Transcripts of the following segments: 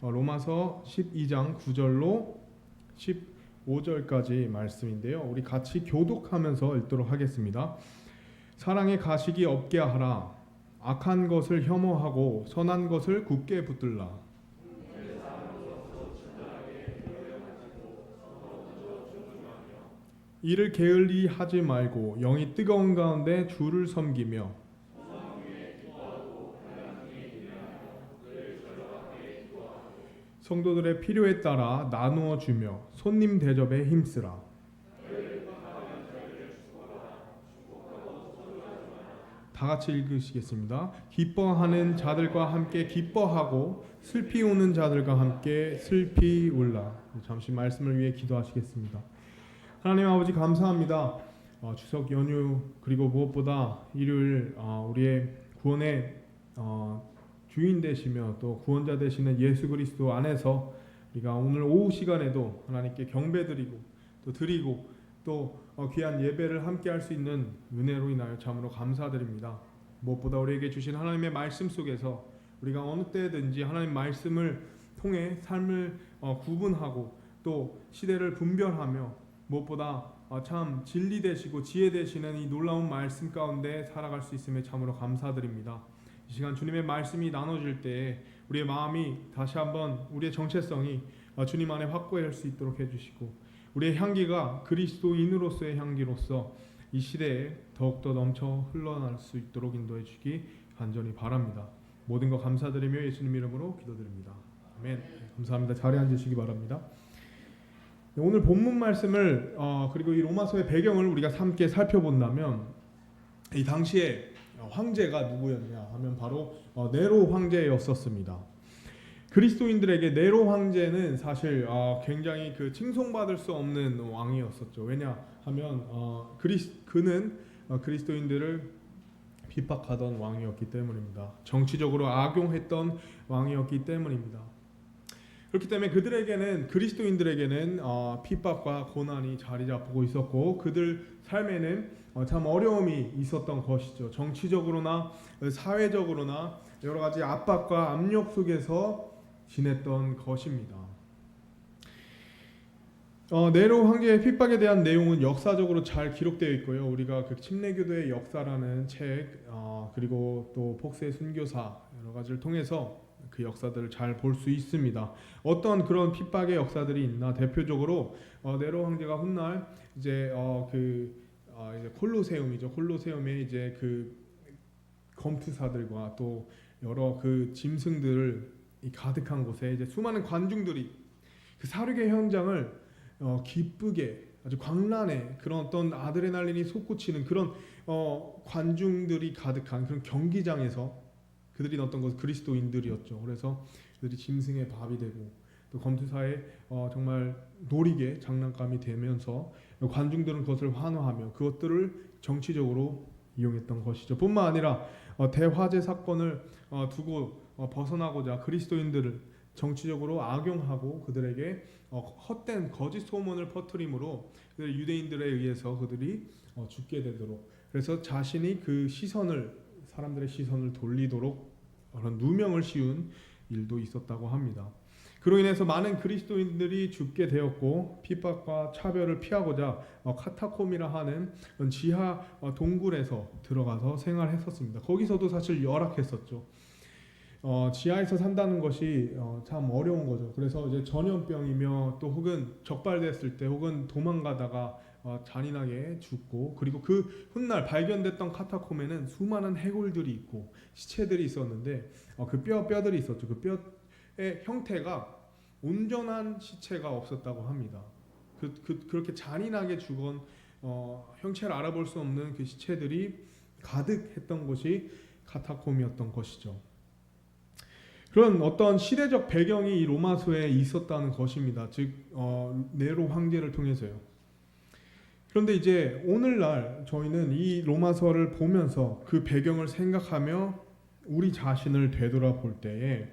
로마서 12장 9절로 15절까지 말씀인데요. 우리 같이 교독하면서 읽도록 하겠습니다. 사랑의 가식이 없게 하라. 악한 것을 혐오하고 선한 것을 굳게 붙들라. 이를 게을리 하지 말고 영이 뜨거운 가운데 주를 섬기며 성도들의 필요에 따라 나누어 주며 손님 대접에 힘쓰라. 다 같이 읽으시겠습니다. 기뻐하는 자들과 함께 기뻐하고 슬피 우는 자들과 함께 슬피 울라. 잠시 말씀을 위해 기도하시겠습니다. 하나님 아버지 감사합니다. 추석 연휴 그리고 무엇보다 일요일 우리의 구원의 주인 되시며 또 구원자 되시는 예수 그리스도 안에서 우리가 오늘 오후 시간에도 하나님께 경배드리고 또 드리고 또 귀한 예배를 함께 할 수 있는 은혜로 인하여 참으로 감사드립니다. 무엇보다 우리에게 주신 하나님의 말씀 속에서 우리가 어느 때든지 하나님 말씀을 통해 삶을 구분하고 또 시대를 분별하며 무엇보다 참 진리 되시고 지혜 되시는 이 놀라운 말씀 가운데 살아갈 수 있음에 참으로 감사드립니다. 이 시간 주님의 말씀이 나눠질 때에 우리의 마음이 다시 한번 우리의 정체성이 주님 안에 확고할 수 있도록 해주시고 우리의 향기가 그리스도인으로서의 향기로서 이 시대에 더욱더 넘쳐 흘러날 수 있도록 인도해 주기 간절히 바랍니다. 모든 것 감사드리며 예수님 이름으로 기도드립니다. 아멘. 감사합니다. 자리에 앉으시기 바랍니다. 오늘 본문 말씀을 그리고 이 로마서의 배경을 우리가 함께 살펴본다면 이 당시에 황제가 누구였냐 하면 바로 네로 황제였었습니다. 그리스도인들에게 네로 황제는 사실 굉장히 칭송받을 수 없는 왕이었었죠. 왜냐하면 그는 그리스도인들을 핍박하던 왕이었기 때문입니다. 정치적으로 악용했던 왕이었기 때문입니다. 그렇기 때문에 그들에게는 그리스도인들에게는 핍박과 고난이 자리 잡고 있었고 그들 삶에는 참 어려움이 있었던 것이죠. 정치적으로나 사회적으로나 여러 가지 압박과 압력 속에서 지냈던 것입니다. 네로 황제의 핍박에 대한 내용은 역사적으로 잘 기록되어 있고요. 우리가 그 침례교도의 역사라는 책 그리고 또 폭스의 순교사 여러 가지를 통해서 그 역사들을 잘 볼 수 있습니다. 어떤 그런 핍박의 역사들이 있나 대표적으로 네로 황제가 훗날 이제 이제 콜로세움이죠. 콜로세움에 이제 그 검투사들과 또 여러 그 짐승들 가득한 곳에 이제 수많은 관중들이 그 사륙의 현장을 기쁘게 아주 광란에 그런 어떤 아드레날린이 솟구치는 그런 관중들이 가득한 그런 경기장에서 그들이 넣었던 것은 그리스도인들이었죠. 그래서 그들이 짐승의 밥이 되고 또 검투사의 정말 노리게 장난감이 되면서 관중들은 그것을 환호하며 그것들을 정치적으로 이용했던 것이죠. 뿐만 아니라 대화재 사건을 두고 벗어나고자 그리스도인들을 정치적으로 악용하고 그들에게 헛된 거짓 소문을 퍼뜨림으로 유대인들에 의해서 그들이 죽게 되도록 그래서 자신이 그 사람들의 시선을 돌리도록 그런 누명을 씌운 일도 있었다고 합니다. 그로 인해서 많은 그리스도인들이 죽게 되었고 핍박과 차별을 피하고자 카타콤이라 하는 지하 동굴에서 들어가서 생활했었습니다. 거기서도 사실 열악했었죠. 지하에서 산다는 것이 참 어려운 거죠. 그래서 이제 전염병이며 또 혹은 적발됐을 때 혹은 도망가다가 잔인하게 죽고 그리고 그 훗날 발견됐던 카타콤에는 수많은 해골들이 있고 시체들이 있었는데 그 뼈들이 있었죠. 그 뼈의 형태가 온전한 시체가 없었다고 합니다. 그렇게 잔인하게 죽은 형체를 알아볼 수 없는 그 시체들이 가득했던 곳이 카타콤이었던 것이죠. 그런 어떤 시대적 배경이 이 로마서에 있었다는 것입니다. 즉 네로 황제를 통해서요. 그런데 이제 오늘날 저희는 이 로마서를 보면서 그 배경을 생각하며 우리 자신을 되돌아볼 때에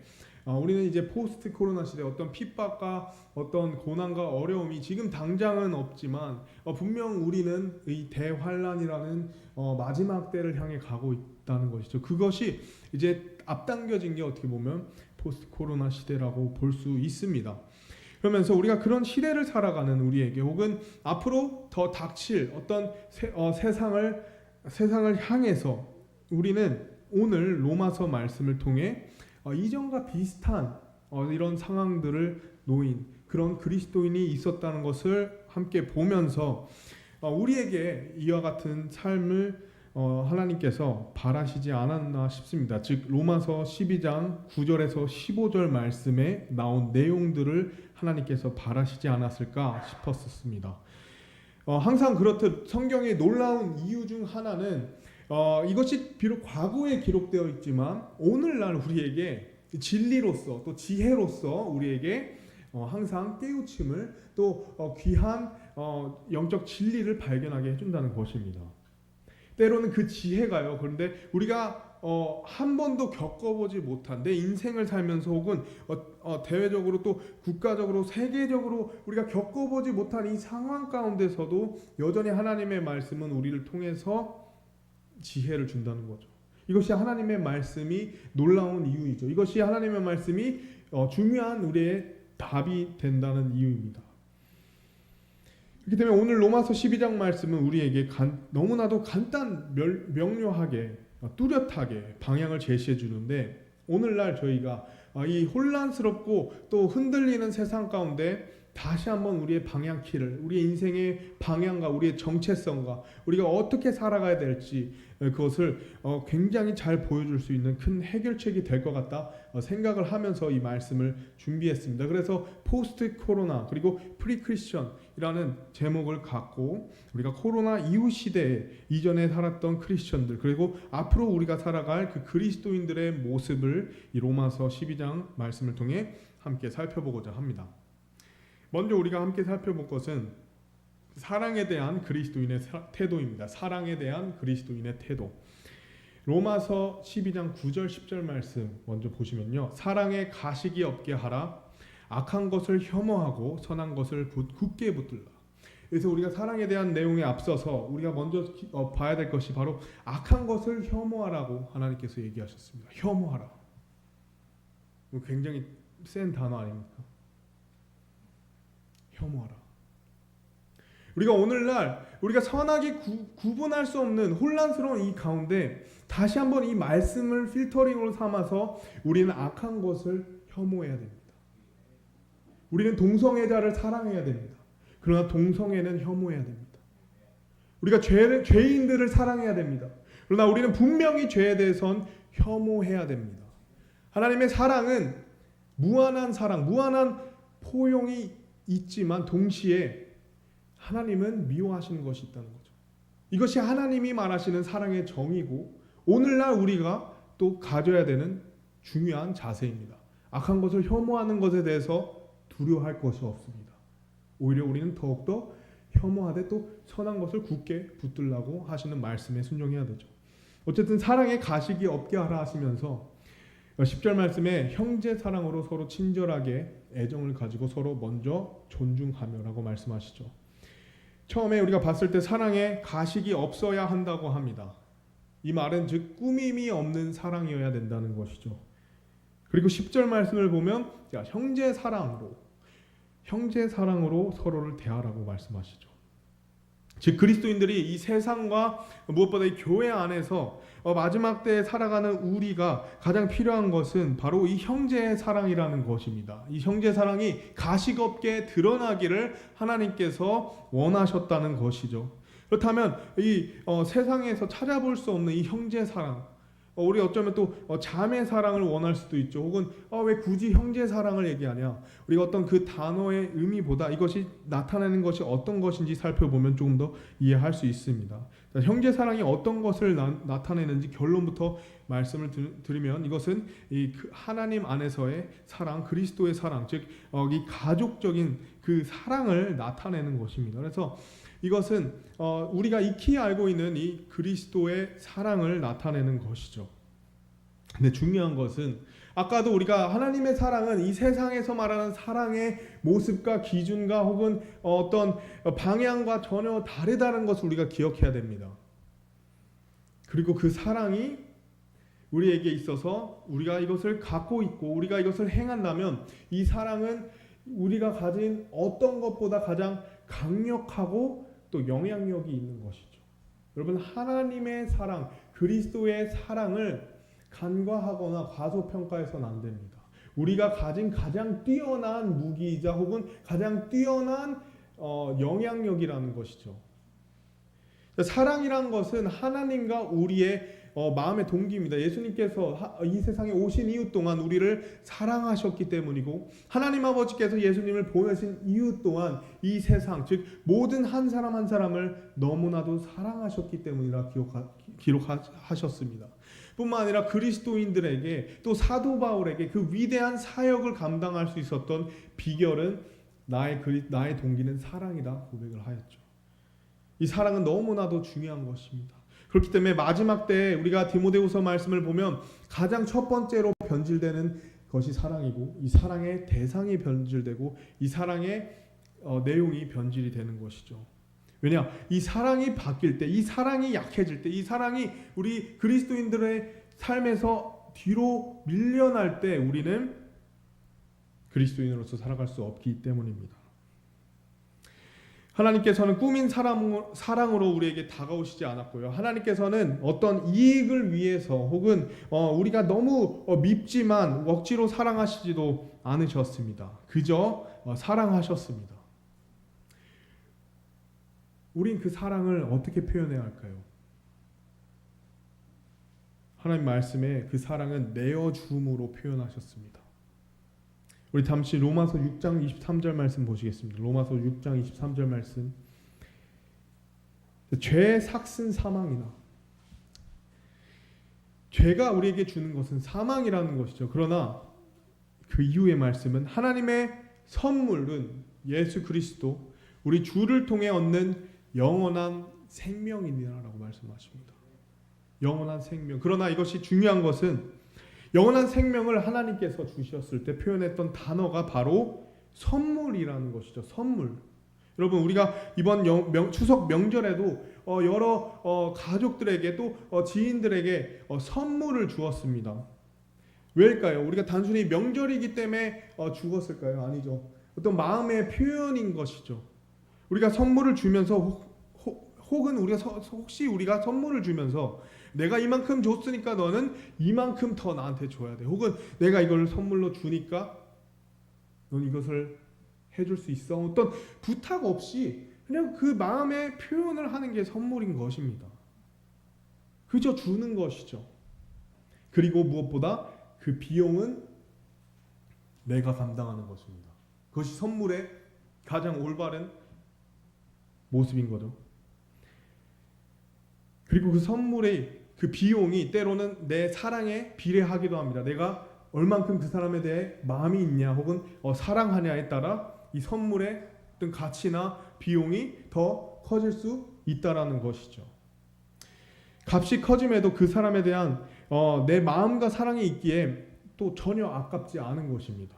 우리는 이제 포스트 코로나 시대 어떤 핍박과 어떤 고난과 어려움이 지금 당장은 없지만 분명 우리는 이 대환란이라는 마지막 때를 향해 가고 있다는 것이죠. 그것이 이제 앞당겨진 게 어떻게 보면 포스트 코로나 시대라고 볼 수 있습니다. 그러면서 우리가 그런 시대를 살아가는 우리에게 혹은 앞으로 더 닥칠 어떤 세상을 향해서 우리는 오늘 로마서 말씀을 통해 이전과 비슷한 이런 상황들을 놓인 그런 그리스도인이 있었다는 것을 함께 보면서 우리에게 이와 같은 삶을 하나님께서 바라시지 않았나 싶습니다. 즉 로마서 12장 9절에서 15절 말씀에 나온 내용들을 하나님께서 바라시지 않았을까 싶었습니다. 항상 그렇듯 성경의 놀라운 이유 중 하나는 이것이 비록 과거에 기록되어 있지만 오늘날 우리에게 진리로서 또 지혜로서 우리에게 항상 깨우침을 또 귀한 영적 진리를 발견하게 해준다는 것입니다. 때로는 그 지혜가요. 그런데 우리가 한 번도 겪어보지 못한 내 인생을 살면서 혹은 대외적으로 또 국가적으로 세계적으로 우리가 겪어보지 못한 이 상황 가운데서도 여전히 하나님의 말씀은 우리를 통해서 지혜를 준다는 거죠. 이것이 하나님의 말씀이 놀라운 이유이죠. 이것이 하나님의 말씀이 중요한 우리의 답이 된다는 이유입니다. 그렇기 때문에 오늘 로마서 12장 말씀은 우리에게 너무나도 명료하게 뚜렷하게 방향을 제시해 주는데 오늘날 저희가 이 혼란스럽고 또 흔들리는 세상 가운데 다시 한번 우리의 방향키를 우리의 인생의 방향과 우리의 정체성과 우리가 어떻게 살아가야 될지 그것을 굉장히 잘 보여줄 수 있는 큰 해결책이 될 것 같다 생각을 하면서 이 말씀을 준비했습니다. 그래서 포스트 코로나 그리고 프리 크리스천이라는 제목을 갖고 우리가 코로나 이후 시대에 이전에 살았던 크리스천들 그리고 앞으로 우리가 살아갈 그 그리스도인들의 모습을 이 로마서 12장 말씀을 통해 함께 살펴보고자 합니다. 먼저 우리가 함께 살펴볼 것은 사랑에 대한 그리스도인의 태도입니다. 사랑에 대한 그리스도인의 태도. 로마서 12장 9절 10절 말씀 먼저 보시면요. 사랑에 가식이 없게 하라. 악한 것을 혐오하고 선한 것을 굳게 붙들라. 그래서 우리가 사랑에 대한 내용에 앞서서 우리가 먼저 봐야 될 것이 바로 악한 것을 혐오하라고 하나님께서 얘기하셨습니다. 혐오하라. 굉장히 센 단어 아닙니까? 혐오하라. 우리가 오늘날 우리가 선악이 구분할 수 없는 혼란스러운 이 가운데 다시 한번 이 말씀을 필터링으로 삼아서 우리는 악한 것을 혐오해야 됩니다. 우리는 동성애자를 사랑해야 됩니다. 그러나 동성애는 혐오해야 됩니다. 우리가 죄인들을 사랑해야 됩니다. 그러나 우리는 분명히 죄에 대해선 혐오해야 됩니다. 하나님의 사랑은 무한한 사랑, 무한한 포용이 있지만 동시에 하나님은 미워하시는 것이 있다는 거죠. 이것이 하나님이 말하시는 사랑의 정의고 오늘날 우리가 또 가져야 되는 중요한 자세입니다. 악한 것을 혐오하는 것에 대해서 두려워할 것이 없습니다. 오히려 우리는 더욱더 혐오하되 또 선한 것을 굳게 붙들라고 하시는 말씀에 순종해야 되죠. 어쨌든 사랑에 가식이 없게 하라 하시면서 10절 말씀에 형제 사랑으로 서로 친절하게 애정을 가지고 서로 먼저 존중하며라고 말씀하시죠. 처음에 우리가 봤을 때 사랑에 가식이 없어야 한다고 합니다. 이 말은 즉 꾸밈이 없는 사랑이어야 된다는 것이죠. 그리고 10절 말씀을 보면 형제 사랑으로 서로를 대하라고 말씀하시죠. 즉 그리스도인들이 이 세상과 무엇보다 이 교회 안에서 마지막 때에 살아가는 우리가 가장 필요한 것은 바로 이 형제의 사랑이라는 것입니다. 이 형제 사랑이 가식 없게 드러나기를 하나님께서 원하셨다는 것이죠. 그렇다면 이 세상에서 찾아볼 수 없는 이 형제 사랑, 우리 어쩌면 또 자매 사랑을 원할 수도 있죠. 혹은 왜 굳이 형제 사랑을 얘기하냐? 우리가 어떤 그 단어의 의미보다 이것이 나타내는 것이 어떤 것인지 살펴보면 조금 더 이해할 수 있습니다. 형제 사랑이 어떤 것을 나타내는지 결론부터 말씀을 드리면 이것은 이 하나님 안에서의 사랑, 그리스도의 사랑, 즉 이 가족적인 그 사랑을 나타내는 것입니다. 그래서 이것은 우리가 익히 알고 있는 이 그리스도의 사랑을 나타내는 것이죠. 근데 중요한 것은 아까도 우리가 하나님의 사랑은 이 세상에서 말하는 사랑의 모습과 기준과 혹은 어떤 방향과 전혀 다르다는 것을 우리가 기억해야 됩니다. 그리고 그 사랑이 우리에게 있어서 우리가 이것을 갖고 있고 우리가 이것을 행한다면 이 사랑은 우리가 가진 어떤 것보다 가장 강력하고 또 영향력이 있는 것이죠. 여러분, 하나님의 사랑, 그리스도의 사랑을 간과하거나 과소평가해서는 안 됩니다. 우리가 가진 가장 뛰어난 무기이자 혹은 가장 뛰어난 영향력이라는 것이죠. 사랑이란 것은 하나님과 우리의 마음의 동기입니다. 예수님께서 이 세상에 오신 이유 동안 우리를 사랑하셨기 때문이고 하나님 아버지께서 예수님을 보내신 이유 또한 이 세상, 즉 모든 한 사람 한 사람을 너무나도 사랑하셨기 때문이라 기록하셨습니다. 뿐만 아니라 그리스도인들에게 또 사도 바울에게 그 위대한 사역을 감당할 수 있었던 비결은 나의 동기는 사랑이다 고백을 하였죠. 이 사랑은 너무나도 중요한 것입니다. 그렇기 때문에 마지막 때 우리가 디모데후서 말씀을 보면 가장 첫 번째로 변질되는 것이 사랑이고 이 사랑의 대상이 변질되고 이 사랑의 내용이 변질이 되는 것이죠. 왜냐? 이 사랑이 바뀔 때, 이 사랑이 약해질 때, 이 사랑이 우리 그리스도인들의 삶에서 뒤로 밀려날 때 우리는 그리스도인으로서 살아갈 수 없기 때문입니다. 하나님께서는 꾸민 사랑으로 우리에게 다가오시지 않았고요. 하나님께서는 어떤 이익을 위해서 혹은 우리가 너무 밉지만 억지로 사랑하시지도 않으셨습니다. 그저 사랑하셨습니다. 우린 그 사랑을 어떻게 표현해야 할까요? 하나님 말씀에 그 사랑은 내어줌으로 표현하셨습니다. 우리 잠시 로마서 6장 23절 말씀 보시겠습니다. 로마서 6장 23절 말씀. 죄의 삭슨 사망이나 죄가 우리에게 주는 것은 사망이라는 것이죠. 그러나 그 이후의 말씀은 하나님의 선물은 예수 그리스도 우리 주를 통해 얻는 영원한 생명이니라라고 말씀하십니다. 영원한 생명. 그러나 이것이 중요한 것은 영원한 생명을 하나님께서 주셨을 때 표현했던 단어가 바로 선물이라는 것이죠. 선물. 여러분, 우리가 이번 추석 명절에도 여러 가족들에게 또 지인들에게 선물을 주었습니다. 왜일까요? 우리가 단순히 명절이기 때문에 주었을까요? 아니죠. 어떤 마음의 표현인 것이죠. 우리가 선물을 주면서 혹은 혹시 우리가 선물을 주면서 내가 이만큼 줬으니까 너는 이만큼 더 나한테 줘야 돼. 혹은 내가 이걸 선물로 주니까 넌 이것을 해줄 수 있어. 어떤 부탁 없이 그냥 그 마음의 표현을 하는 게 선물인 것입니다. 그저 주는 것이죠. 그리고 무엇보다 그 비용은 내가 감당하는 것입니다. 그것이 선물의 가장 올바른 모습인 거죠. 그리고 그 선물의 그 비용이 때로는 내 사랑에 비례하기도 합니다. 내가 얼만큼 그 사람에 대해 마음이 있냐 혹은 사랑하냐에 따라 이 선물의 어떤 가치나 비용이 더 커질 수 있다라는 것이죠. 값이 커짐에도 그 사람에 대한 내 마음과 사랑이 있기에 또 전혀 아깝지 않은 것입니다.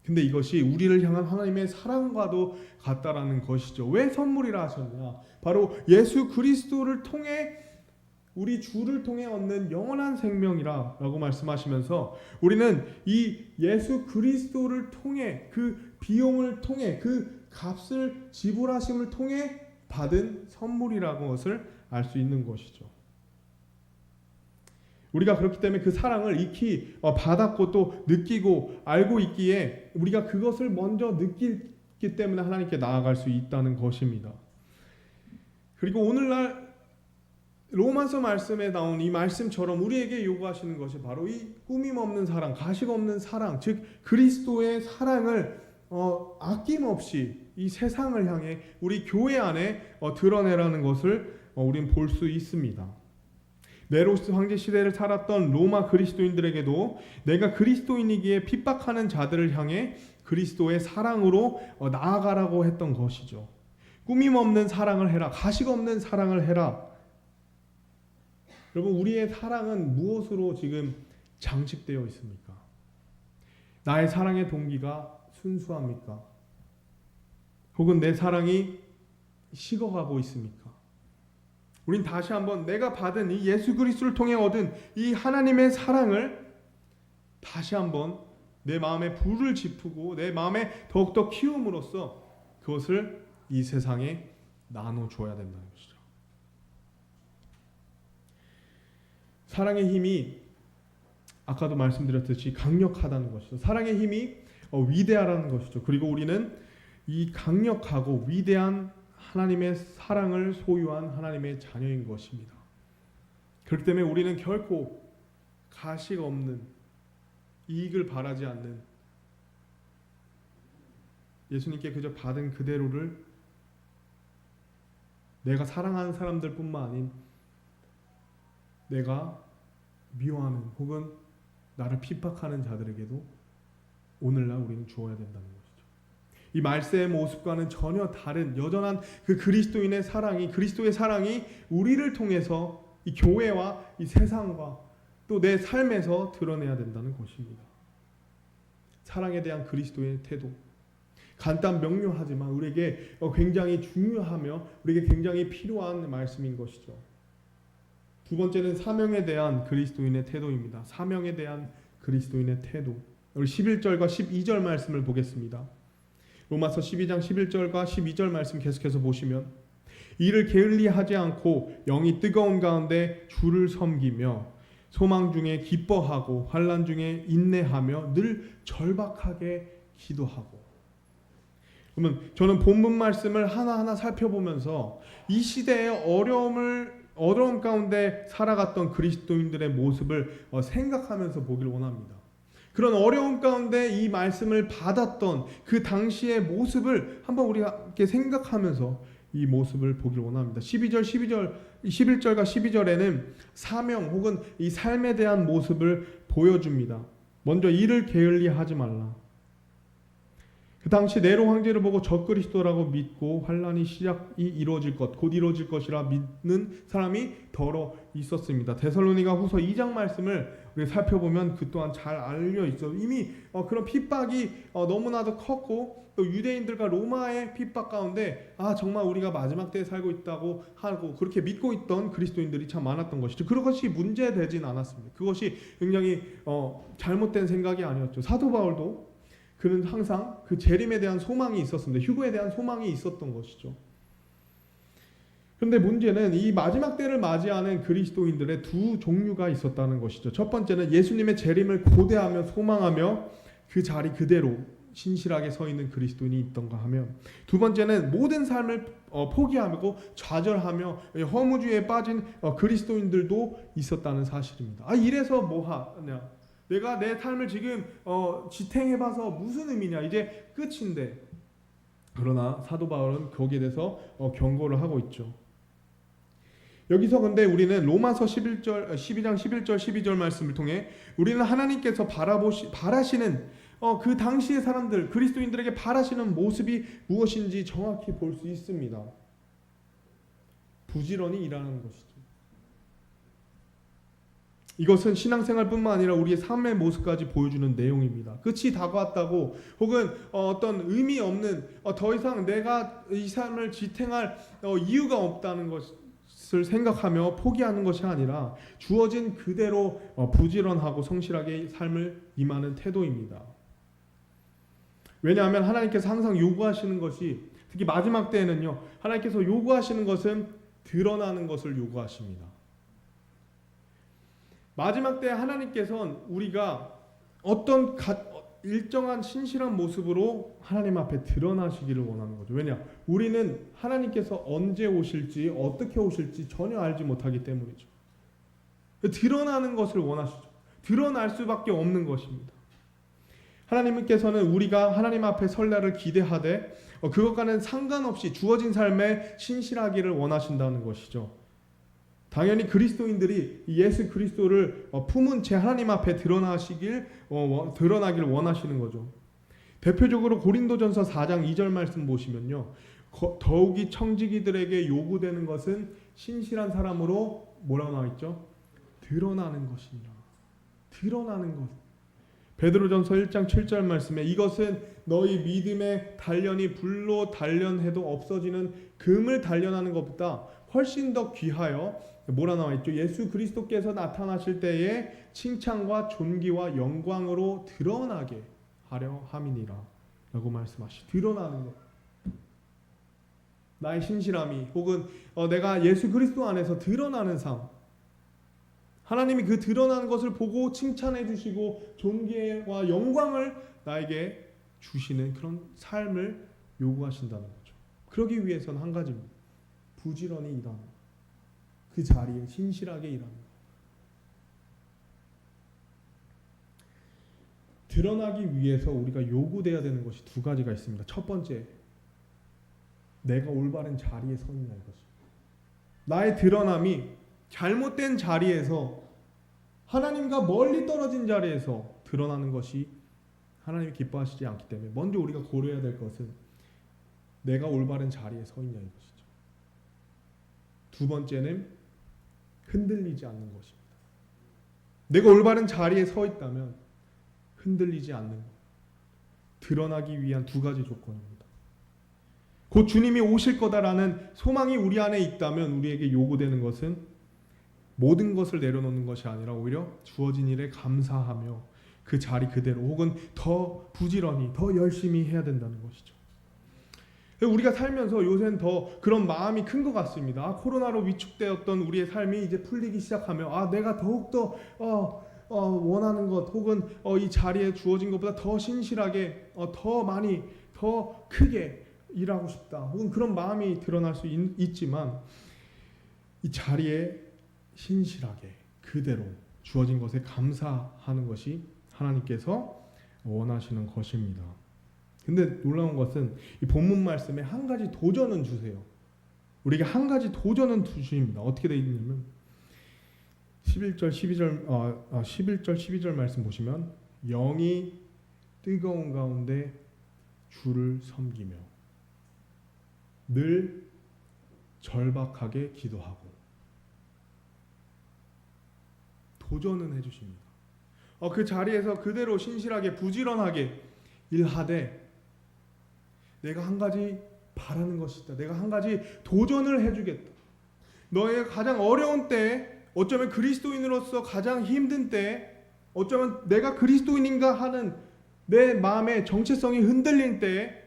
근데 이것이 우리를 향한 하나님의 사랑과도 같다라는 것이죠. 왜 선물이라 하셨냐? 바로 예수 그리스도를 통해 우리 주를 통해 얻는 영원한 생명이라고 말씀하시면서 우리는 이 예수 그리스도를 통해 그 비용을 통해 그 값을 지불하심을 통해 받은 선물이라는 것을 알 수 있는 것이죠. 우리가 그렇기 때문에 그 사랑을 익히 받았고 또 느끼고 알고 있기에 우리가 그것을 먼저 느끼기 때문에 하나님께 나아갈 수 있다는 것입니다. 그리고 오늘날 로마서 말씀에 나온 이 말씀처럼 우리에게 요구하시는 것이 바로 이 꾸밈 없는 사랑, 가식 없는 사랑, 즉 그리스도의 사랑을 아낌없이 이 세상을 향해 우리 교회 안에 드러내라는 것을 우리는 볼 수 있습니다. 네로스 황제 시대를 살았던 로마 그리스도인들에게도 내가 그리스도인이기에 핍박하는 자들을 향해 그리스도의 사랑으로 나아가라고 했던 것이죠. 꾸밈 없는 사랑을 해라. 가식 없는 사랑을 해라. 여러분, 우리의 사랑은 무엇으로 지금 장식되어 있습니까? 나의 사랑의 동기가 순수합니까? 혹은 내 사랑이 식어가고 있습니까? 우린 다시 한번 내가 받은 이 예수 그리스도를 통해 얻은 이 하나님의 사랑을 다시 한번 내 마음에 불을 지프고 내 마음에 더욱더 키움으로써 그것을 이 세상에 나눠줘야 된다는 것이죠. 사랑의 힘이 아까도 말씀드렸듯이 강력하다는 것이죠. 사랑의 힘이 위대하다는 것이죠. 그리고 우리는 이 강력하고 위대한 하나님의 사랑을 소유한 하나님의 자녀인 것입니다. 그렇기 때문에 우리는 결코 가식 없는, 이익을 바라지 않는, 예수님께 그저 받은 그대로를 내가 사랑하는 사람들뿐만 아닌 내가 미워하는 혹은 나를 핍박하는 자들에게도 오늘날 우리는 주어야 된다는 것이죠. 이 말세의 모습과는 전혀 다른 여전한 그 그리스도인의 사랑이, 그리스도의 사랑이 우리를 통해서 이 교회와 이 세상과 또 내 삶에서 드러내야 된다는 것입니다. 사랑에 대한 그리스도의 태도, 간단 명료하지만 우리에게 굉장히 중요하며 우리에게 굉장히 필요한 말씀인 것이죠. 두 번째는 사명에 대한 그리스도인의 태도입니다. 사명에 대한 그리스도인의 태도. 우리 11절과 12절 말씀을 보겠습니다. 로마서 12장 11절과 12절 말씀 계속해서 보시면 이를 게을리하지 않고 영이 뜨거운 가운데 주를 섬기며 소망 중에 기뻐하고 환난 중에 인내하며 늘 절박하게 기도하고. 그러면 저는 본문 말씀을 하나하나 살펴보면서 이 시대의 어려움 가운데 살아갔던 그리스도인들의 모습을 생각하면서 보길 원합니다. 그런 어려움 가운데 이 말씀을 받았던 그 당시의 모습을 한번 우리가 함께 생각하면서 이 모습을 보길 원합니다. 11절과 12절에는 사명 혹은 이 삶에 대한 모습을 보여줍니다. 먼저 이를 게을리하지 말라. 그 당시 네로 황제를 보고 적그리스도라고 믿고 환난이 시작이 이루어질 것, 곧 이루어질 것이라 믿는 사람이 더러 있었습니다. 데살로니가 후서 2장 말씀을 우리가 살펴보면 그 또한 잘 알려 있어. 이미 그런 핍박이 너무나도 컸고 또 유대인들과 로마의 핍박 가운데 정말 우리가 마지막 때에 살고 있다고 하고 그렇게 믿고 있던 그리스도인들이 참 많았던 것이죠. 그것이 문제되진 않았습니다. 그것이 굉장히 잘못된 생각이 아니었죠. 사도 바울도 그는 항상 그 재림에 대한 소망이 있었습니다. 휴거에 대한 소망이 있었던 것이죠. 그런데 문제는 이 마지막 때를 맞이하는 그리스도인들의 두 종류가 있었다는 것이죠. 첫 번째는 예수님의 재림을 고대하며 소망하며 그 자리 그대로 신실하게 서 있는 그리스도인이 있던가 하면, 두 번째는 모든 삶을 포기하고 좌절하며 허무주의에 빠진 그리스도인들도 있었다는 사실입니다. 이래서 뭐 하냐? 내가 내 삶을 지금 지탱해봐서 무슨 의미냐? 이제 끝인데. 그러나 사도 바울은 거기에 대해서 경고를 하고 있죠. 여기서 근데 우리는 로마서 12장 11절 12절 말씀을 통해 우리는 하나님께서 바라시는 그 당시의 사람들, 그리스도인들에게 바라시는 모습이 무엇인지 정확히 볼 수 있습니다. 부지런히 일하는 것이죠. 이것은 신앙생활뿐만 아니라 우리의 삶의 모습까지 보여주는 내용입니다. 끝이 다가왔다고 혹은 어떤 의미 없는 더 이상 내가 이 삶을 지탱할 이유가 없다는 것을 생각하며 포기하는 것이 아니라 주어진 그대로 부지런하고 성실하게 삶을 임하는 태도입니다. 왜냐하면 하나님께서 항상 요구하시는 것이, 특히 마지막 때에는요, 하나님께서 요구하시는 것은 드러나는 것을 요구하십니다. 마지막 때 하나님께서는 우리가 어떤 일정한 신실한 모습으로 하나님 앞에 드러나시기를 원하는 거죠. 왜냐? 우리는 하나님께서 언제 오실지 어떻게 오실지 전혀 알지 못하기 때문이죠. 드러나는 것을 원하시죠. 드러날 수밖에 없는 것입니다. 하나님께서는 우리가 하나님 앞에 설 날을 기대하되 그것과는 상관없이 주어진 삶에 신실하기를 원하신다는 것이죠. 당연히 그리스도인들이 예수 그리스도를 품은 채 하나님 앞에 드러나기를 원하시는 거죠. 대표적으로 고린도전서 4장 2절 말씀 보시면요, 더욱이 청지기들에게 요구되는 것은 신실한 사람으로 뭐라고 나와 있죠? 드러나는 것이니라. 드러나는 것. 베드로전서 1장 7절 말씀에 이것은 너희 믿음의 단련이 불로 단련해도 없어지는 금을 단련하는 것보다 훨씬 더 귀하여 뭐라 나와 있죠? 예수 그리스도께서 나타나실 때에 칭찬과 존귀와 영광으로 드러나게 하려 함이니라 라고 말씀하시. 드러나는 것. 나의 신실함이 혹은 내가 예수 그리스도 안에서 드러나는 삶. 하나님이 그 드러나는 것을 보고 칭찬해 주시고 존귀와 영광을 나에게 주시는 그런 삶을 요구하신다는 거죠. 그러기 위해서는 한 가지입니다. 부지런히 일하는 것. 그 자리에 신실하게 일하는 것. 드러나기 위해서 우리가 요구돼야 되는 것이 두 가지가 있습니다. 첫 번째, 내가 올바른 자리에 서 있냐는 것입니다. 나의 드러남이 잘못된 자리에서 하나님과 멀리 떨어진 자리에서 드러나는 것이 하나님이 기뻐하시지 않기 때문에 먼저 우리가 고려해야 될 것은 내가 올바른 자리에 서 있냐는 것이죠. 두 번째는 흔들리지 않는 것입니다. 내가 올바른 자리에 서 있다면 흔들리지 않는 것. 드러나기 위한 두 가지 조건입니다. 곧 주님이 오실 거다라는 소망이 우리 안에 있다면 우리에게 요구되는 것은 모든 것을 내려놓는 것이 아니라 오히려 주어진 일에 감사하며 그 자리 그대로 혹은 더 부지런히 더 열심히 해야 된다는 것이죠. 우리가 살면서 요새는 더 그런 마음이 큰 것 같습니다. 코로나로 위축되었던 우리의 삶이 이제 풀리기 시작하며 내가 더욱더 원하는 것 혹은 이 자리에 주어진 것보다 더 신실하게 더 많이 더 크게 일하고 싶다 혹은 그런 마음이 드러날 수 있지만 이 자리에 신실하게 그대로 주어진 것에 감사하는 것이 하나님께서 원하시는 것입니다. 근데 놀라운 것은 이 본문 말씀에 한 가지 도전은 주세요. 우리에게 한 가지 도전은 주십니다. 어떻게 되어 있냐면 11절 12절 말씀 보시면 영이 뜨거운 가운데 주를 섬기며 늘 절박하게 기도하고 도전은 해주십니다. 그 자리에서 그대로 신실하게 부지런하게 일하되 내가 한 가지 바라는 것이 있다. 내가 한 가지 도전을 해주겠다. 너의 가장 어려운 때, 어쩌면 그리스도인으로서 가장 힘든 때, 어쩌면 내가 그리스도인인가 하는 내 마음의 정체성이 흔들린 때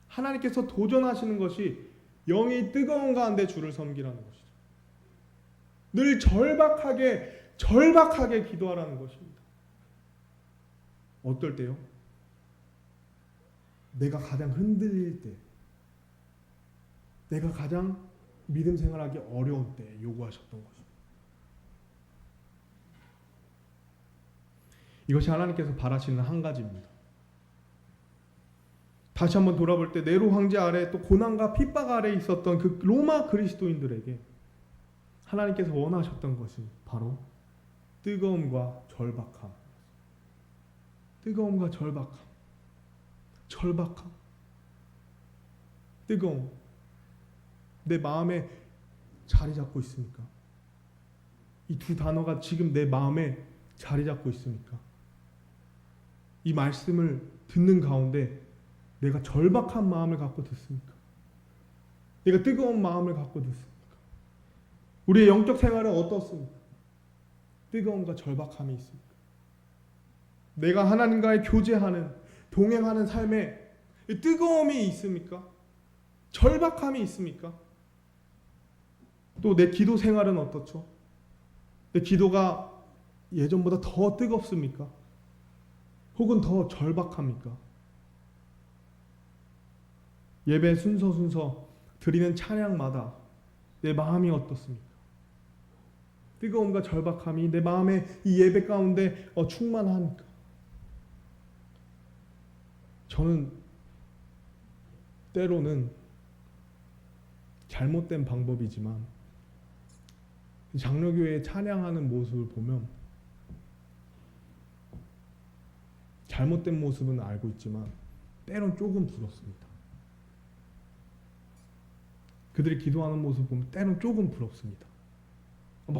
하나님께서 도전하시는 것이 영이 뜨거운 가운데 주를 섬기라는 것이죠. 늘 절박하게 기도하라는 것입니다. 어떨 때요? 내가 가장 흔들릴 때, 내가 가장 믿음 생활하기 어려운 때 요구하셨던 것입니다. 이것이 하나님께서 바라시는 한 가지입니다. 다시 한번 돌아볼 때 네로 황제 아래 또 고난과 핍박 아래 있었던 그 로마 그리스도인들에게 하나님께서 원하셨던 것은 바로 뜨거움과 절박함. 뜨거움과 절박함. 뜨거움. 내 마음에 자리 잡고 있습니까? 이 두 단어가 지금 내 마음에 자리 잡고 있습니까? 이 말씀을 듣는 가운데 내가 절박한 마음을 갖고 듣습니까? 내가 뜨거운 마음을 갖고 듣습니까? 우리의 영적 생활은 어떻습니까? 뜨거움과 절박함이 있습니까? 내가 하나님과의 교제하는, 동행하는 삶에 뜨거움이 있습니까? 절박함이 있습니까? 또 내 기도 생활은 어떻죠? 내 기도가 예전보다 더 뜨겁습니까? 혹은 더 절박합니까? 예배 순서 드리는 찬양마다 내 마음이 어떻습니까? 뜨거움과 절박함이 내 마음에 이 예배 가운데 충만합니까? 저는 때로는 잘못된 방법이지만 장로교회에 찬양하는 모습을 보면 잘못된 모습은 알고 있지만 때론 조금 부럽습니다. 그들이 기도하는 모습을 보면 때론 조금 부럽습니다.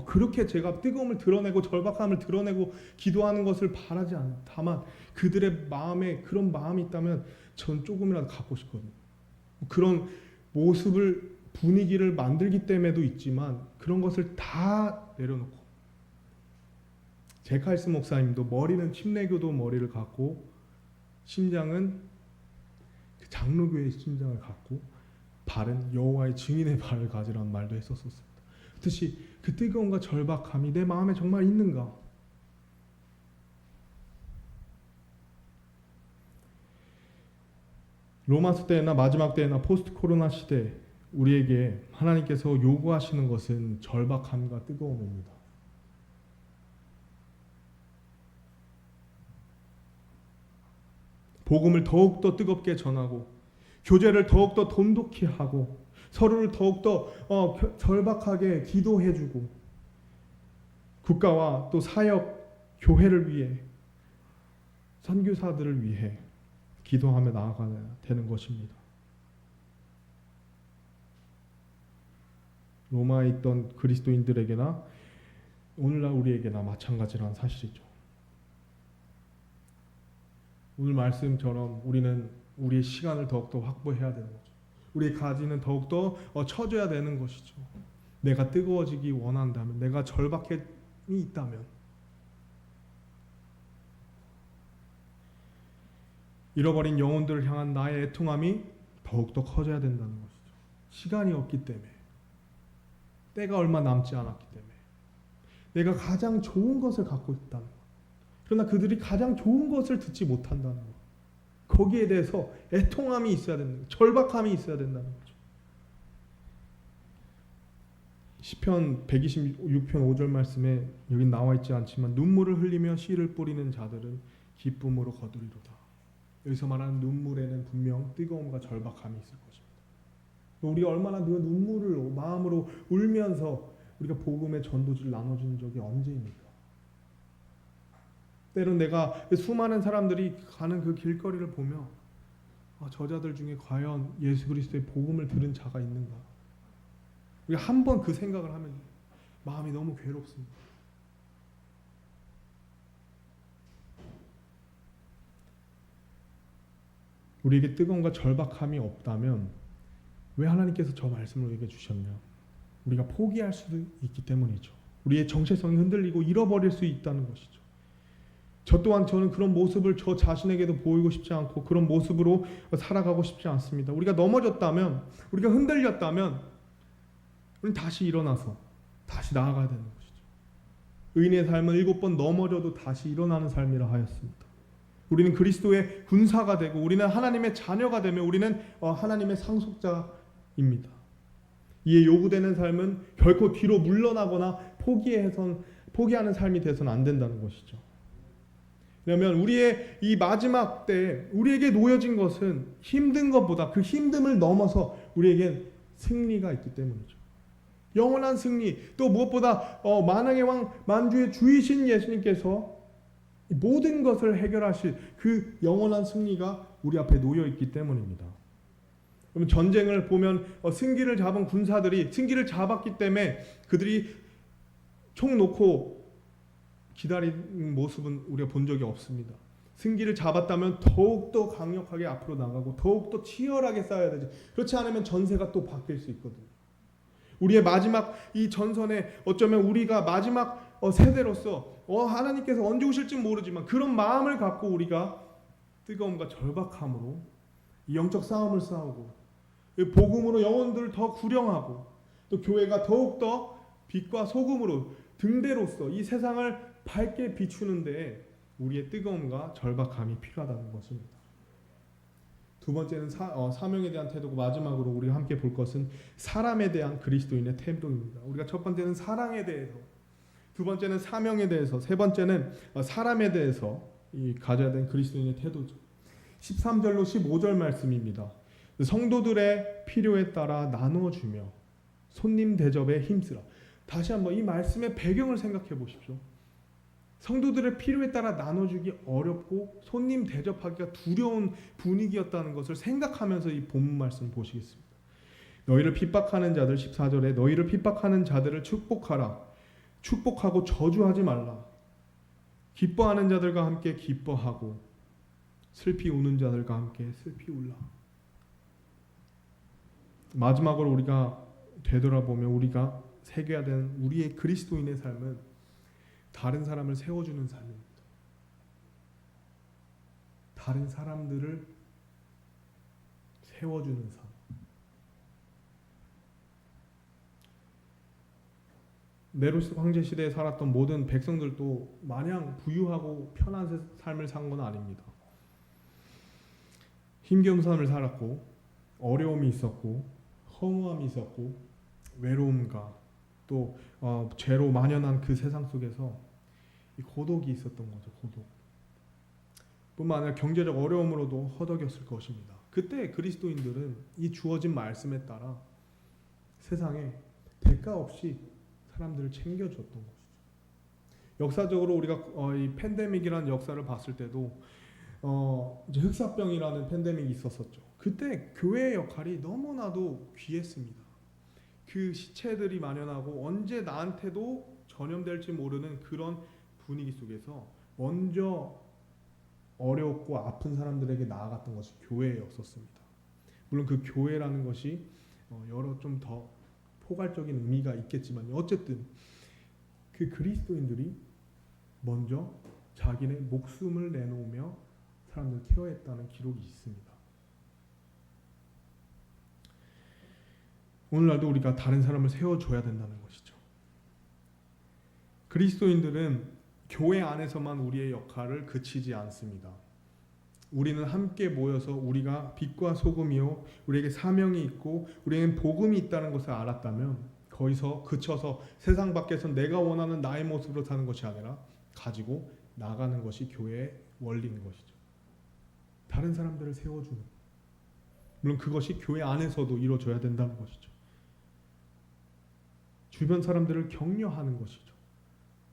그렇게 제가 뜨거움을 드러내고 절박함을 드러내고 기도하는 것을 바라지 않아요. 다만 그들의 마음에 그런 마음이 있다면 전 조금이라도 갖고 싶거든요. 그런 모습을 분위기를 만들기 때문에도 있지만 그런 것을 다 내려놓고 제칼스 목사님도 머리는 침례교도 머리를 갖고 심장은 장로교의 심장을 갖고 발은 여호와의 증인의 발을 가지라는 말도 했었습니다. 그렇듯이 그 뜨거움과 절박함이 내 마음에 정말 있는가? 로마서 때나 마지막 때나 포스트 코로나 시대 우리에게 하나님께서 요구하시는 것은 절박함과 뜨거움입니다. 복음을 더욱더 뜨겁게 전하고 교제를 더욱더 돈독히 하고 서로를 더욱더 절박하게 기도해주고 국가와 또 사역, 교회를 위해 선교사들을 위해 기도하며 나아가야 되는 것입니다. 로마에 있던 그리스도인들에게나 오늘날 우리에게나 마찬가지라는 사실이죠. 오늘 말씀처럼 우리는 우리의 시간을 더욱더 확보해야 되는 거죠. 우리의 가지는 더욱더 쳐줘야 되는 것이죠. 내가 뜨거워지기 원한다면, 내가 절박함이 있다면 잃어버린 영혼들을 향한 나의 애통함이 더욱더 커져야 된다는 것이죠. 시간이 없기 때문에, 때가 얼마 남지 않았기 때문에, 내가 가장 좋은 것을 갖고 있다는 것. 그러나 그들이 가장 좋은 것을 듣지 못한다는 것. 거기에 대해서 애통함이 있어야 된다는 것. 절박함이 있어야 된다는 거죠. 시편 126편 5절 말씀에 여기 나와 있지 않지만 눈물을 흘리며 씨를 뿌리는 자들은 기쁨으로 거두리로다. 여기서 말하는 눈물에는 분명 뜨거움과 절박함이 있을 것입니다. 우리가 얼마나 그 눈물을 마음으로 울면서 우리가 복음의 전도지를 나눠주는 적이 언제입니까? 때론 내가 수많은 사람들이 가는 그 길거리를 보며 저자들 중에 과연 예수 그리스도의 복음을 들은 자가 있는가? 우리가 한번 그 생각을 하면 마음이 너무 괴롭습니다. 우리에게 뜨거움과 절박함이 없다면 왜 하나님께서 저 말씀을 우리에게 주셨냐? 우리가 포기할 수도 있기 때문이죠. 우리의 정체성이 흔들리고 잃어버릴 수 있다는 것이죠. 저 또한 저는 그런 모습을 저 자신에게도 보이고 싶지 않고 그런 모습으로 살아가고 싶지 않습니다. 우리가 넘어졌다면, 우리가 흔들렸다면 우리는 다시 일어나서 다시 나아가야 되는 것이죠. 의인의 삶은 7번 넘어져도 다시 일어나는 삶이라 하였습니다. 우리는 그리스도의 군사가 되고 우리는 하나님의 자녀가 되며 우리는 하나님의 상속자입니다. 이에 요구되는 삶은 결코 뒤로 물러나거나 포기하는 삶이 되어서는 안 된다는 것이죠. 왜냐하면 우리의 이 마지막 때 우리에게 놓여진 것은 힘든 것보다 그 힘듦을 넘어서 우리에겐 승리가 있기 때문이죠. 영원한 승리, 또 무엇보다 만왕의 왕 만주의 주이신 예수님께서 모든 것을 해결하실 그 영원한 승리가 우리 앞에 놓여 있기 때문입니다. 그러면 전쟁을 보면 승기를 잡은 군사들이 승기를 잡았기 때문에 그들이 총 놓고 기다리는 모습은 우리가 본 적이 없습니다. 승기를 잡았다면 더욱더 강력하게 앞으로 나가고 더욱더 치열하게 싸워야 되지. 그렇지 않으면 전세가 또 바뀔 수 있거든요. 우리의 마지막 이 전선에 어쩌면 우리가 마지막 세대로서 하나님께서 언제 오실지 모르지만 그런 마음을 갖고 우리가 뜨거움과 절박함으로 이 영적 싸움을 싸우고 복음으로 영혼들을 더 구령하고 또 교회가 더욱더 빛과 소금으로 등대로서 이 세상을 밝게 비추는데 우리의 뜨거움과 절박함이 필요하다는 것입니다. 두 번째는 사명에 대한 태도고 마지막으로 우리가 함께 볼 것은 사람에 대한 그리스도인의 태도입니다. 우리가 첫 번째는 사랑에 대해서, 두 번째는 사명에 대해서, 세 번째는 사람에 대해서 가져야 되는 그리스도인의 태도죠. 13절로 15절 말씀입니다. 성도들의 필요에 따라 나누어주며 손님 대접에 힘쓰라. 다시 한번 이 말씀의 배경을 생각해 보십시오. 성도들의 필요에 따라 나눠주기 어렵고 손님 대접하기가 두려운 분위기였다는 것을 생각하면서 이 본문 말씀을 보시겠습니다. 너희를 핍박하는 자들 14절에 너희를 핍박하는 자들을 축복하라. 축복하고 저주하지 말라. 기뻐하는 자들과 함께 기뻐하고 슬피 우는 자들과 함께 슬피 울라. 마지막으로 우리가 되돌아보면 우리가 새겨야 되는 우리의 그리스도인의 삶은 다른 사람을 세워주는 삶입니다. 다른 사람들을 세워주는 삶. 네로스 황제 시대에 살았던 모든 백성들도 마냥 부유하고 편한 삶을 산 건 아닙니다. 힘겨운 삶을 살았고 어려움이 있었고 허무함이 있었고 외로움과 또 죄로 만연한 그 세상 속에서 이 고독이 있었던 거죠. 고독. 뿐만 아니라 경제적 어려움으로도 허덕였을 것입니다. 그때 그리스도인들은 이 주어진 말씀에 따라 세상에 대가 없이 사람들을 챙겨줬던 것이죠. 역사적으로 우리가 이 팬데믹이라는 역사를 봤을 때도 이제 흑사병이라는 팬데믹이 있었었죠. 그때 교회의 역할이 너무나도 귀했습니다. 그 시체들이 만연하고 언제 나한테도 전염될지 모르는 그런 분위기 속에서 먼저 어렵고 아픈 사람들에게 나아갔던 것이 교회였었습니다. 물론 그 교회라는 것이 여러 좀 더 포괄적인 의미가 있겠지만 어쨌든 그 그리스도인들이 먼저 자기네 목숨을 내놓으며 사람들을 케어했다는 기록이 있습니다. 오늘날도 우리가 다른 사람을 세워줘야 된다는 것이죠. 그리스도인들은 교회 안에서만 우리의 역할을 그치지 않습니다. 우리는 함께 모여서 우리가 빛과 소금이요 우리에게 사명이 있고 우리에겐 복음이 있다는 것을 알았다면 거기서 그쳐서 세상 밖에서 내가 원하는 나의 모습으로 사는 것이 아니라 가지고 나가는 것이 교회의 원리인 것이죠. 다른 사람들을 세워주는, 물론 그것이 교회 안에서도 이루어져야 된다는 것이죠. 주변 사람들을 격려하는 것이죠.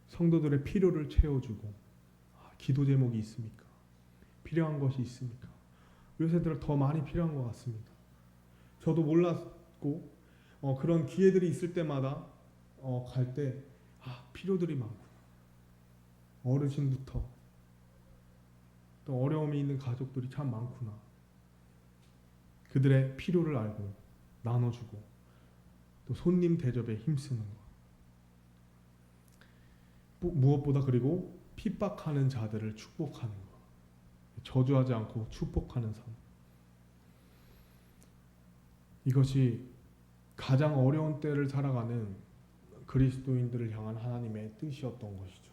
성도들의 필요를 채워주고 기도 제목이 있습니까? 필요한 것이 있습니까? 요새 들어 더 많이 필요한 것 같습니다. 저도 몰랐고 그런 기회들이 있을 때마다 갈 때 필요들이 많구나. 어르신부터 또 어려움이 있는 가족들이 참 많구나. 그들의 필요를 알고 나눠주고 또 손님 대접에 힘쓰는 것. 무엇보다 그리고 핍박하는 자들을 축복하는 것. 저주하지 않고 축복하는 삶. 이것이 가장 어려운 때를 살아가는 그리스도인들을 향한 하나님의 뜻이었던 것이죠.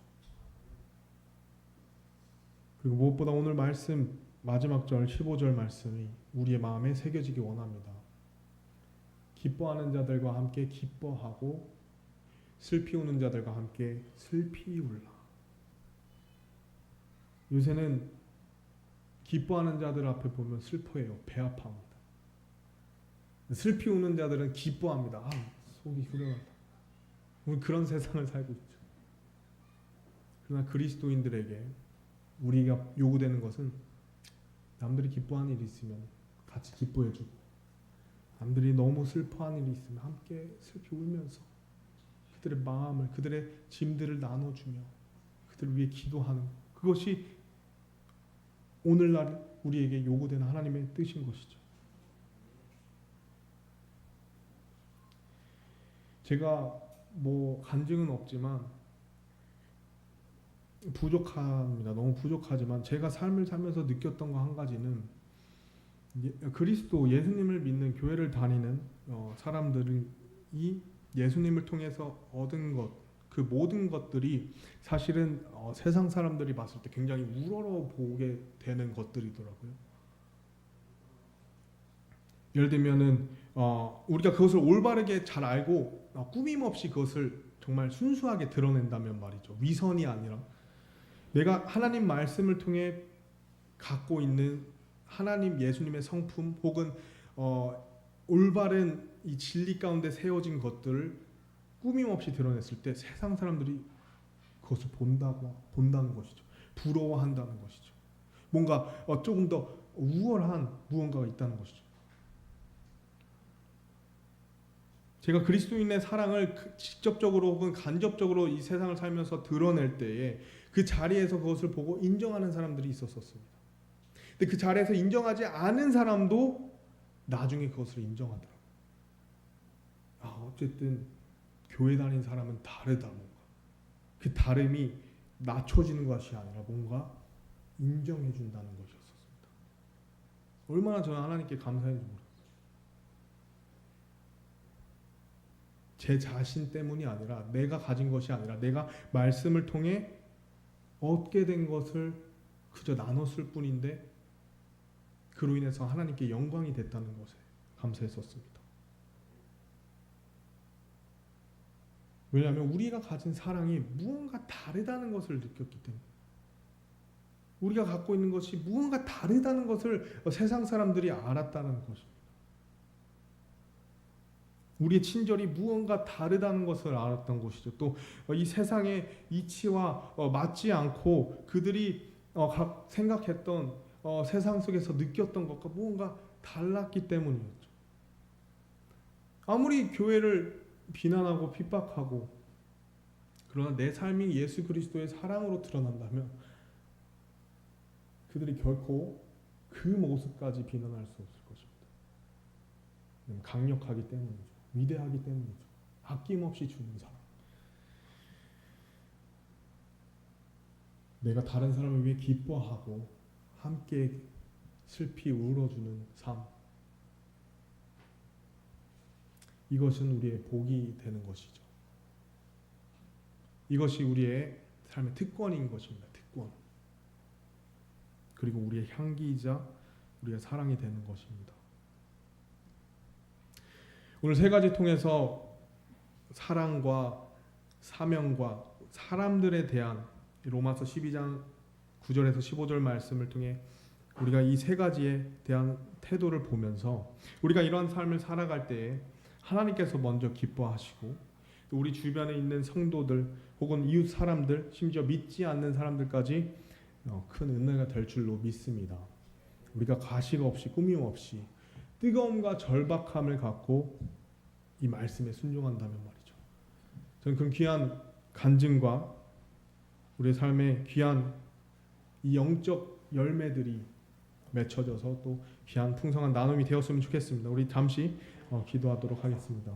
그리고 무엇보다 오늘 말씀 마지막 절 15절 말씀이 우리의 마음에 새겨지기 원합니다. 기뻐하는 자들과 함께 기뻐하고 슬피 우는 자들과 함께 슬피 울라. 요새는 기뻐하는 자들 앞에 보면 슬퍼해요. 배 아파합니다. 슬피 우는 자들은 기뻐합니다. 속이 후련하다. 우리 그런 세상을 살고 있죠. 그러나 그리스도인들에게 우리가 요구되는 것은 남들이 기뻐하는 일이 있으면 같이 기뻐해주고 남들이 너무 슬퍼하는 일이 있으면 함께 슬피 울면서 그들의 마음을, 그들의 짐들을 나눠주며 그들을 위해 기도하는 그것이 오늘날 우리에게 요구되는 하나님의 뜻인 것이죠. 제가 간증은 없지만 부족합니다. 너무 부족하지만 제가 삶을 살면서 느꼈던 거 한 가지는 그리스도 예수님을 믿는 교회를 다니는 사람들이 예수님을 통해서 얻은 것, 그 모든 것들이 사실은 세상 사람들이 봤을 때 굉장히 우러러 보게 되는 것들이더라고요. 예를 들면은 우리가 그것을 올바르게 잘 알고 꾸밈 없이 그것을 정말 순수하게 드러낸다면 말이죠. 위선이 아니라 내가 하나님 말씀을 통해 갖고 있는 하나님 예수님의 성품 혹은 올바른 이 진리 가운데 세워진 것들을 꾸밈 없이 드러냈을 때 세상 사람들이 그것을 본다는 것이죠. 부러워한다는 것이죠. 뭔가 조금 더 우월한 무언가가 있다는 것이죠. 제가 그리스도인의 사랑을 직접적으로 혹은 간접적으로 이 세상을 살면서 드러낼 때에 그 자리에서 그것을 보고 인정하는 사람들이 있었습니다. 근데 그 자리에서 인정하지 않은 사람도 나중에 그것을 인정하더라고요. 어쨌든 교회 다닌 사람은 다르다. 뭔가 그 다름이 낮춰지는 것이 아니라 뭔가 인정해 준다는 것이었습니다. 얼마나 저는 하나님께 감사했는지 모르겠어요. 제 자신 때문이 아니라, 내가 가진 것이 아니라, 내가 말씀을 통해 얻게 된 것을 그저 나눴을 뿐인데 그로 인해서 하나님께 영광이 됐다는 것에 감사했었습니다. 왜냐하면 우리가 가진 사랑이 무언가 다르다는 것을 느꼈기 때문에, 우리가 갖고 있는 것이 무언가 다르다는 것을 세상 사람들이 알았다는 것입니다. 우리의 친절이 무언가 다르다는 것을 알았던 것이죠. 또 이 세상의 이치와 맞지 않고 그들이 생각했던 세상 속에서 느꼈던 것과 무언가 달랐기 때문이었죠. 아무리 교회를 비난하고 핍박하고, 그러나 내 삶이 예수 그리스도의 사랑으로 드러난다면 그들이 결코 그 모습까지 비난할 수 없을 것입니다. 강력하기 때문이죠. 위대하기 때문이죠. 아낌없이 주는 사랑. 내가 다른 사람을 위해 기뻐하고 함께 슬피 울어주는 삶. 이것은 우리의 복이 되는 것이죠. 이것이 우리의 삶의 특권인 것입니다. 특권. 그리고 우리의 향기이자 우리의 사랑이 되는 것입니다. 오늘 세 가지 통해서 사랑과 사명과 사람들에 대한 로마서 12장 9절에서 15절 말씀을 통해 우리가 이 세 가지에 대한 태도를 보면서 우리가 이러한 삶을 살아갈 때에 하나님께서 먼저 기뻐하시고, 또 우리 주변에 있는 성도들 혹은 이웃 사람들, 심지어 믿지 않는 사람들까지 큰 은혜가 될 줄로 믿습니다. 우리가 가식 없이 꾸밈 없이 뜨거움과 절박함을 갖고 이 말씀에 순종한다면 말이죠. 저는 그 귀한 간증과 우리의 삶의 귀한 이 영적 열매들이 맺혀져서 또 귀한 풍성한 나눔이 되었으면 좋겠습니다. 우리 잠시 기도하도록 하겠습니다.